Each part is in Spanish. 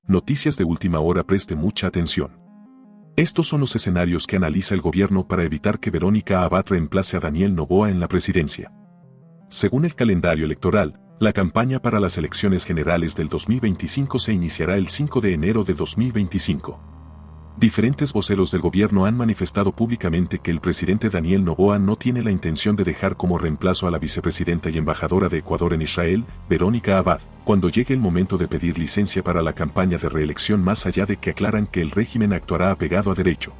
Noticias de última hora, preste mucha atención. Estos son los escenarios que analiza el gobierno para evitar que Verónica Abad reemplace a Daniel Noboa en la presidencia. Según el calendario electoral, la campaña para las elecciones generales del 2025 se iniciará el 5 de enero de 2025. Diferentes voceros del gobierno han manifestado públicamente que el presidente Daniel Noboa no tiene la intención de dejar como reemplazo a la vicepresidenta y embajadora de Ecuador en Israel, Verónica Abad, cuando llegue el momento de pedir licencia para la campaña de reelección, más allá de que aclaran que el régimen actuará apegado a derecho.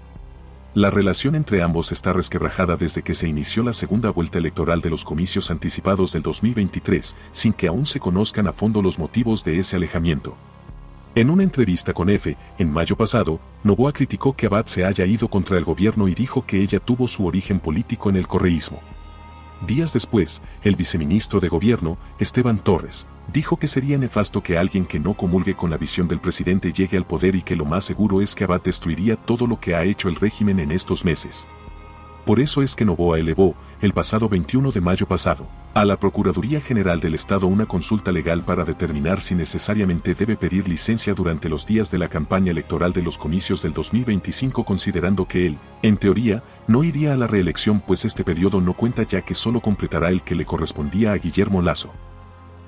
La relación entre ambos está resquebrajada desde que se inició la segunda vuelta electoral de los comicios anticipados del 2023, sin que aún se conozcan a fondo los motivos de ese alejamiento. En una entrevista con EFE, en mayo pasado, Noboa criticó que Abad se haya ido contra el gobierno y dijo que ella tuvo su origen político en el correísmo. Días después, el viceministro de Gobierno, Esteban Torres, dijo que sería nefasto que alguien que no comulgue con la visión del presidente llegue al poder y que lo más seguro es que Abad destruiría todo lo que ha hecho el régimen en estos meses. Por eso es que Noboa elevó, el pasado 21 de mayo pasado, a la Procuraduría General del Estado una consulta legal para determinar si necesariamente debe pedir licencia durante los días de la campaña electoral de los comicios del 2025, considerando que él, en teoría, no iría a la reelección pues este periodo no cuenta, ya que solo completará el que le correspondía a Guillermo Lasso.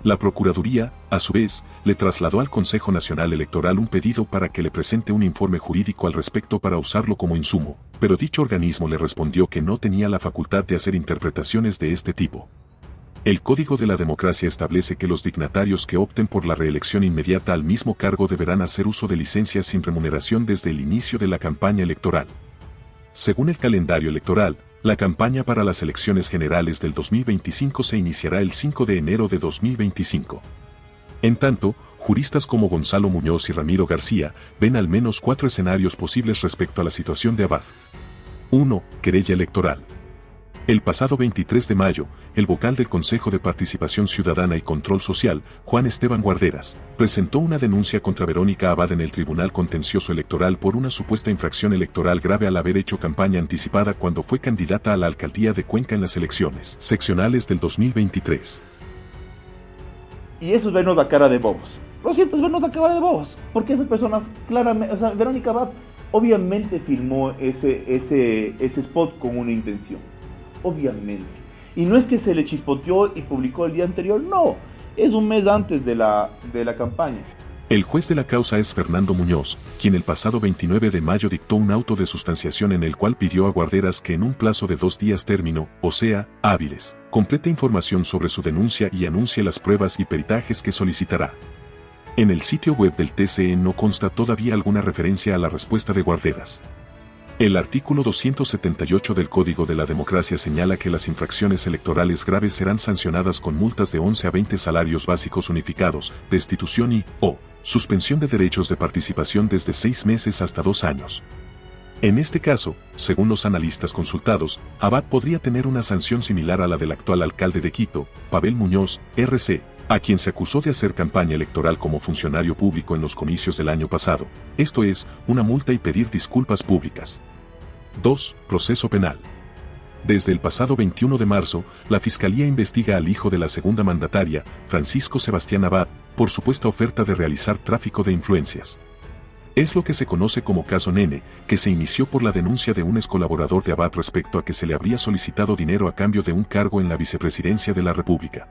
La Procuraduría, a su vez, le trasladó al Consejo Nacional Electoral un pedido para que le presente un informe jurídico al respecto para usarlo como insumo, pero dicho organismo le respondió que no tenía la facultad de hacer interpretaciones de este tipo. El Código de la Democracia establece que los dignatarios que opten por la reelección inmediata al mismo cargo deberán hacer uso de licencias sin remuneración desde el inicio de la campaña electoral. Según el calendario electoral, la campaña para las elecciones generales del 2025 se iniciará el 5 de enero de 2025. En tanto, juristas como Gonzalo Muñoz y Ramiro García ven al menos 4 escenarios posibles respecto a la situación de Abad. 1. Querella electoral. El pasado 23 de mayo, el vocal del Consejo de Participación Ciudadana y Control Social, Juan Esteban Guarderas, presentó una denuncia contra Verónica Abad en el Tribunal Contencioso Electoral por una supuesta infracción electoral grave al haber hecho campaña anticipada cuando fue candidata a la alcaldía de Cuenca en las elecciones seccionales del 2023. Y eso es vernos la cara de bobos. Lo siento, es vernos la cara de bobos. Porque esas personas claramente, Verónica Abad obviamente filmó ese spot con una intención. Obviamente. Y no es que se le chispoteó y publicó el día anterior, no. Es un mes antes de la campaña. El juez de la causa es Fernando Muñoz, quien el pasado 29 de mayo dictó un auto de sustanciación en el cual pidió a Guarderas que en un plazo de 2 días término, o sea, hábiles, complete información sobre su denuncia y anuncie las pruebas y peritajes que solicitará. En el sitio web del TCE no consta todavía alguna referencia a la respuesta de Guarderas. El artículo 278 del Código de la Democracia señala que las infracciones electorales graves serán sancionadas con multas de 11 a 20 salarios básicos unificados, destitución y/o suspensión de derechos de participación desde 6 meses hasta 2 años. En este caso, según los analistas consultados, Abad podría tener una sanción similar a la del actual alcalde de Quito, Pavel Muñoz, RC, a quien se acusó de hacer campaña electoral como funcionario público en los comicios del año pasado, esto es, una multa y pedir disculpas públicas. 2. Proceso penal. Desde el pasado 21 de marzo, la Fiscalía investiga al hijo de la segunda mandataria, Francisco Sebastián Abad, por supuesta oferta de realizar tráfico de influencias. Es lo que se conoce como caso Nene, que se inició por la denuncia de un excolaborador de Abad respecto a que se le habría solicitado dinero a cambio de un cargo en la vicepresidencia de la República.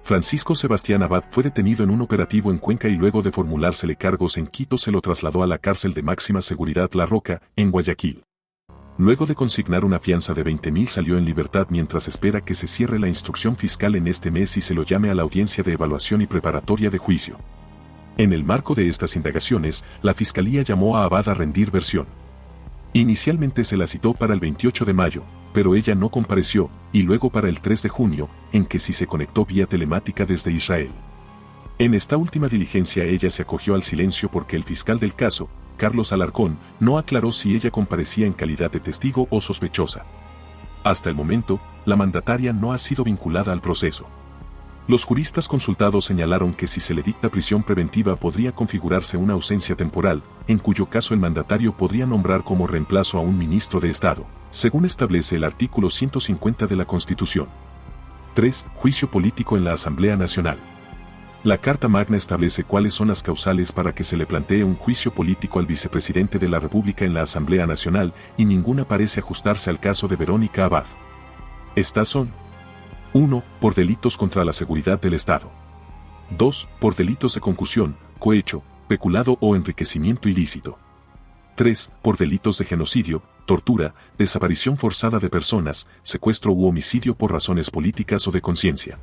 Francisco Sebastián Abad fue detenido en un operativo en Cuenca y luego de formulársele cargos en Quito se lo trasladó a la cárcel de máxima seguridad La Roca, en Guayaquil. Luego de consignar una fianza de 20.000 salió en libertad mientras espera que se cierre la instrucción fiscal en este mes y se lo llame a la audiencia de evaluación y preparatoria de juicio. En el marco de estas indagaciones, la Fiscalía llamó a Abad a rendir versión. Inicialmente se la citó para el 28 de mayo, pero ella no compareció, y luego para el 3 de junio, en que sí se conectó vía telemática desde Israel. En esta última diligencia ella se acogió al silencio porque el fiscal del caso, Carlos Alarcón, no aclaró si ella comparecía en calidad de testigo o sospechosa. Hasta el momento, la mandataria no ha sido vinculada al proceso. Los juristas consultados señalaron que si se le dicta prisión preventiva podría configurarse una ausencia temporal, en cuyo caso el mandatario podría nombrar como reemplazo a un ministro de Estado, según establece el artículo 150 de la Constitución. 3. Juicio político en la Asamblea Nacional. La Carta Magna establece cuáles son las causales para que se le plantee un juicio político al vicepresidente de la República en la Asamblea Nacional, y ninguna parece ajustarse al caso de Verónica Abad. Estas son: 1. Por delitos contra la seguridad del Estado. 2. Por delitos de concusión, cohecho, peculado o enriquecimiento ilícito. 3. Por delitos de genocidio, tortura, desaparición forzada de personas, secuestro u homicidio por razones políticas o de conciencia.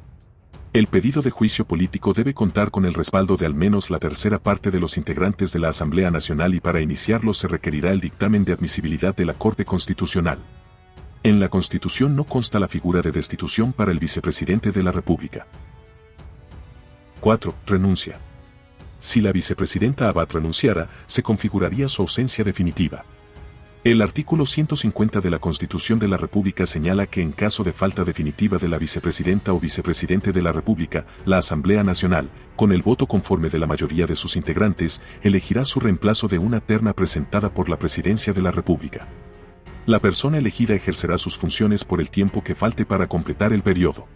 El pedido de juicio político debe contar con el respaldo de al menos la tercera parte de los integrantes de la Asamblea Nacional, y para iniciarlo se requerirá el dictamen de admisibilidad de la Corte Constitucional. En la Constitución no consta la figura de destitución para el vicepresidente de la República. 4. Renuncia. Si la vicepresidenta Abad renunciara, se configuraría su ausencia definitiva. El artículo 150 de la Constitución de la República señala que en caso de falta definitiva de la vicepresidenta o vicepresidente de la República, la Asamblea Nacional, con el voto conforme de la mayoría de sus integrantes, elegirá su reemplazo de una terna presentada por la Presidencia de la República. La persona elegida ejercerá sus funciones por el tiempo que falte para completar el periodo.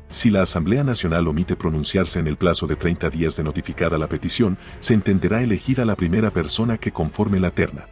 Si la Asamblea Nacional omite pronunciarse en el plazo de 30 días de notificada la petición, se entenderá elegida la primera persona que conforme la terna.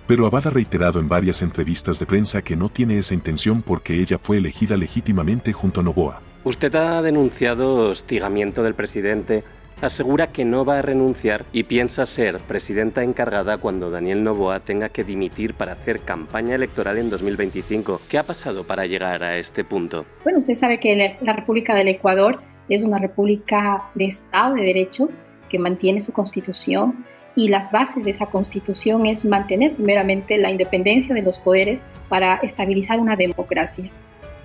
Pero Abad ha reiterado en varias entrevistas de prensa que no tiene esa intención porque ella fue elegida legítimamente junto a Noboa. Usted ha denunciado hostigamiento del presidente, asegura que no va a renunciar y piensa ser presidenta encargada cuando Daniel Noboa tenga que dimitir para hacer campaña electoral en 2025. ¿Qué ha pasado para llegar a este punto? Bueno, usted sabe que la República del Ecuador es una república de Estado de Derecho que mantiene su constitución, y las bases de esa constitución es mantener primeramente la independencia de los poderes para estabilizar una democracia.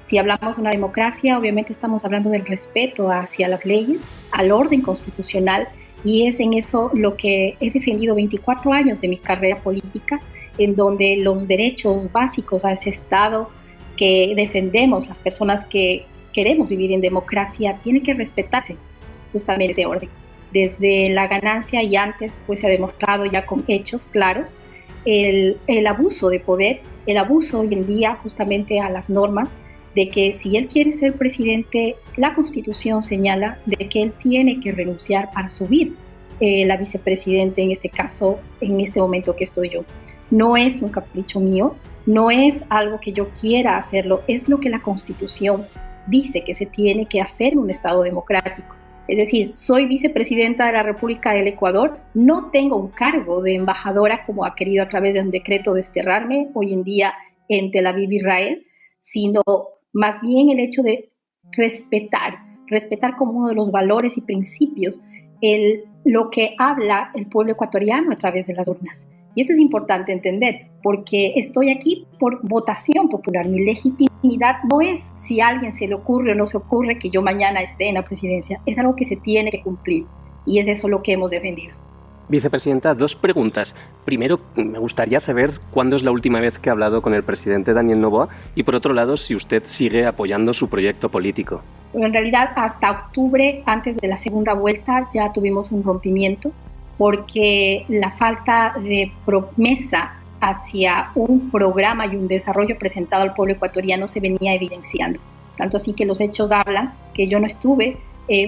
Si hablamos de una democracia, obviamente estamos hablando del respeto hacia las leyes, al orden constitucional, y es en eso lo que he defendido 24 años de mi carrera política, en donde los derechos básicos a ese Estado que defendemos, las personas que queremos vivir en democracia, tiene que respetarse justamente ese orden. Desde la ganancia y antes, pues se ha demostrado ya con hechos claros el abuso de poder, el abuso hoy en día justamente a las normas, de que si él quiere ser presidente, la Constitución señala de que él tiene que renunciar para subir la vicepresidenta, en este caso, en este momento que estoy yo. No es un capricho mío, no es algo que yo quiera hacerlo, es lo que la Constitución dice que se tiene que hacer en un Estado democrático. Es decir, soy vicepresidenta de la República del Ecuador, no tengo un cargo de embajadora como ha querido a través de un decreto desterrarme hoy en día en Tel Aviv, Israel, sino más bien el hecho de respetar como uno de los valores y principios lo que habla el pueblo ecuatoriano a través de las urnas. Y esto es importante entender, porque estoy aquí por votación popular. Mi legitimidad no es si a alguien se le ocurre o no se ocurre que yo mañana esté en la presidencia. Es algo que se tiene que cumplir, y es eso lo que hemos defendido. Vicepresidenta, 2 preguntas. Primero, me gustaría saber cuándo es la última vez que ha hablado con el presidente Daniel Noboa, y por otro lado, si usted sigue apoyando su proyecto político. Bueno, en realidad, hasta octubre, antes de la segunda vuelta, ya tuvimos un rompimiento, porque la falta de promesa hacia un programa y un desarrollo presentado al pueblo ecuatoriano se venía evidenciando. Tanto así que los hechos hablan que yo no estuve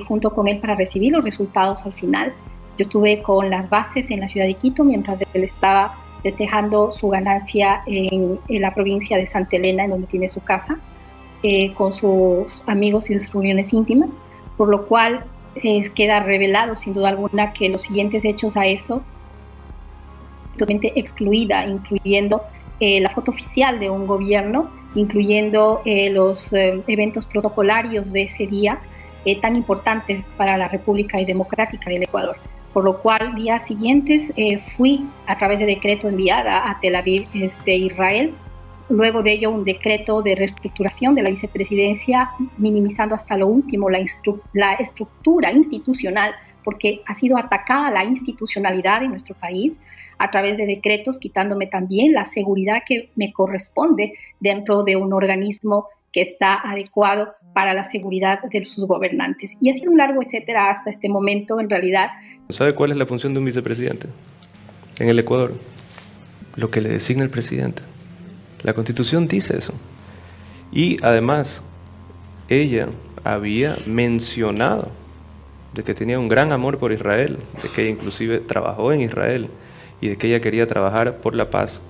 junto con él para recibir los resultados al final. Yo estuve con las bases en la ciudad de Quito mientras él estaba festejando su ganancia en la provincia de Santa Elena, en donde tiene su casa, con sus amigos y sus reuniones íntimas, por lo cual queda revelado sin duda alguna que los siguientes hechos a eso, totalmente excluida, incluyendo la foto oficial de un gobierno, incluyendo los eventos protocolarios de ese día tan importante para la República y Democrática del Ecuador. Por lo cual, días siguientes fui a través de decreto enviada a Tel Aviv, Israel. Luego de ello, un decreto de reestructuración de la vicepresidencia, minimizando hasta lo último la estructura institucional, porque ha sido atacada la institucionalidad en nuestro país a través de decretos, quitándome también la seguridad que me corresponde dentro de un organismo que está adecuado para la seguridad de sus gobernantes. Y ha sido un largo etcétera hasta este momento, en realidad. ¿Sabe cuál es la función de un vicepresidente en el Ecuador? Lo que le designa el presidente. La Constitución dice eso. Y además, ella había mencionado de que tenía un gran amor por Israel, de que ella inclusive trabajó en Israel y de que ella quería trabajar por la paz.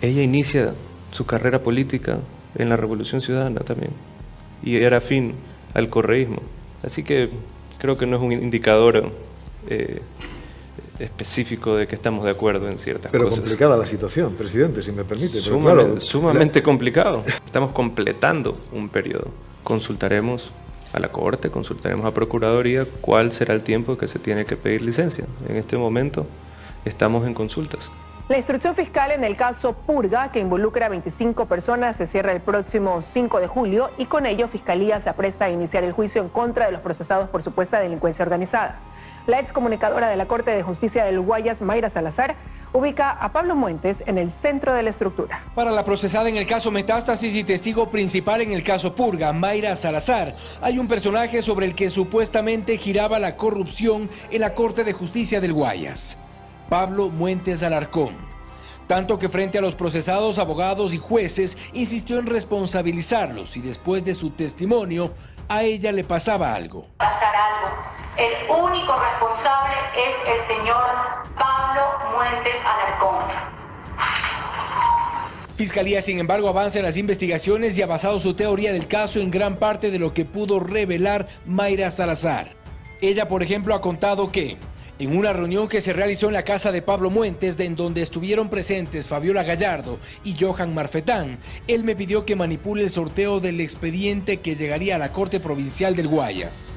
Ella inicia su carrera política en la Revolución Ciudadana también y era afín al correísmo. Así que creo que no es un indicador específico de que estamos de acuerdo en ciertas cosas. Pero complicada la situación, presidente, si me permite. Sumamente complicado. Estamos completando un periodo. Consultaremos a la Corte, consultaremos a Procuraduría cuál será el tiempo que se tiene que pedir licencia. En este momento estamos en consultas. La instrucción fiscal en el caso Purga, que involucra a 25 personas, se cierra el próximo 5 de julio y con ello Fiscalía se apresta a iniciar el juicio en contra de los procesados por supuesta delincuencia organizada. La excomunicadora de la Corte de Justicia del Guayas, Mayra Salazar, ubica a Pablo Muentes en el centro de la estructura. Para la procesada en el caso Metástasis y testigo principal en el caso Purga, Mayra Salazar, hay un personaje sobre el que supuestamente giraba la corrupción en la Corte de Justicia del Guayas: Pablo Muentes Alarcón. Tanto que frente a los procesados, abogados y jueces insistió en responsabilizarlos y después de su testimonio, a ella le pasaba algo. Pasar algo. El único responsable es el señor Pablo Muentes Alarcón. Fiscalía, sin embargo, avanza en las investigaciones y ha basado su teoría del caso en gran parte de lo que pudo revelar Mayra Salazar. Ella, por ejemplo, ha contado que en una reunión que se realizó en la casa de Pablo Muentes, en donde estuvieron presentes Fabiola Gallardo y Johan Marfetán, él me pidió que manipule el sorteo del expediente que llegaría a la Corte Provincial del Guayas.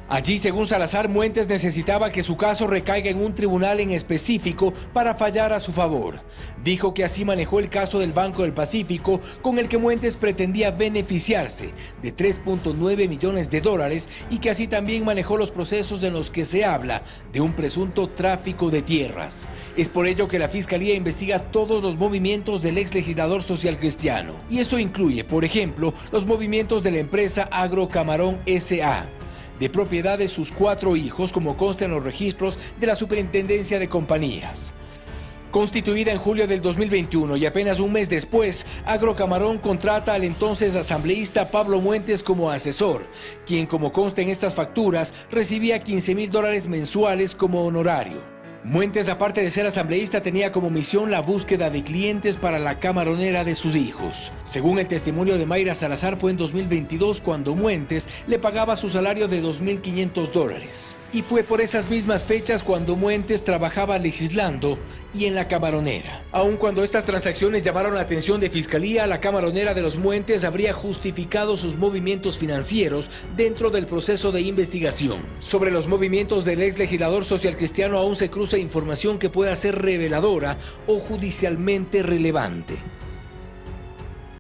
Allí, según Salazar, Muentes necesitaba que su caso recaiga en un tribunal en específico para fallar a su favor. Dijo que así manejó el caso del Banco del Pacífico, con el que Muentes pretendía beneficiarse de $3.9 millones y que así también manejó los procesos en los que se habla de un presunto tráfico de tierras. Es por ello que la Fiscalía investiga todos los movimientos del ex legislador social cristiano. Y eso incluye, por ejemplo, los movimientos de la empresa Agro Camarón S.A., de propiedad de sus 4 hijos, como consta en los registros de la Superintendencia de Compañías. Constituida en julio del 2021 y apenas un mes después, Agro Camarón contrata al entonces asambleísta Pablo Muentes como asesor, quien, como consta en estas facturas, recibía $15,000 mensuales como honorario. Muentes, aparte de ser asambleísta, tenía como misión la búsqueda de clientes para la camaronera de sus hijos. Según el testimonio de Mayra Salazar, fue en 2022 cuando Muentes le pagaba su salario de $2,500. Y fue por esas mismas fechas cuando Muentes trabajaba legislando y en la camaronera. Aun cuando estas transacciones llamaron la atención de Fiscalía, la camaronera de los Muentes habría justificado sus movimientos financieros dentro del proceso de investigación. Sobre los movimientos del ex legislador social cristiano aún se cruza información que pueda ser reveladora o judicialmente relevante.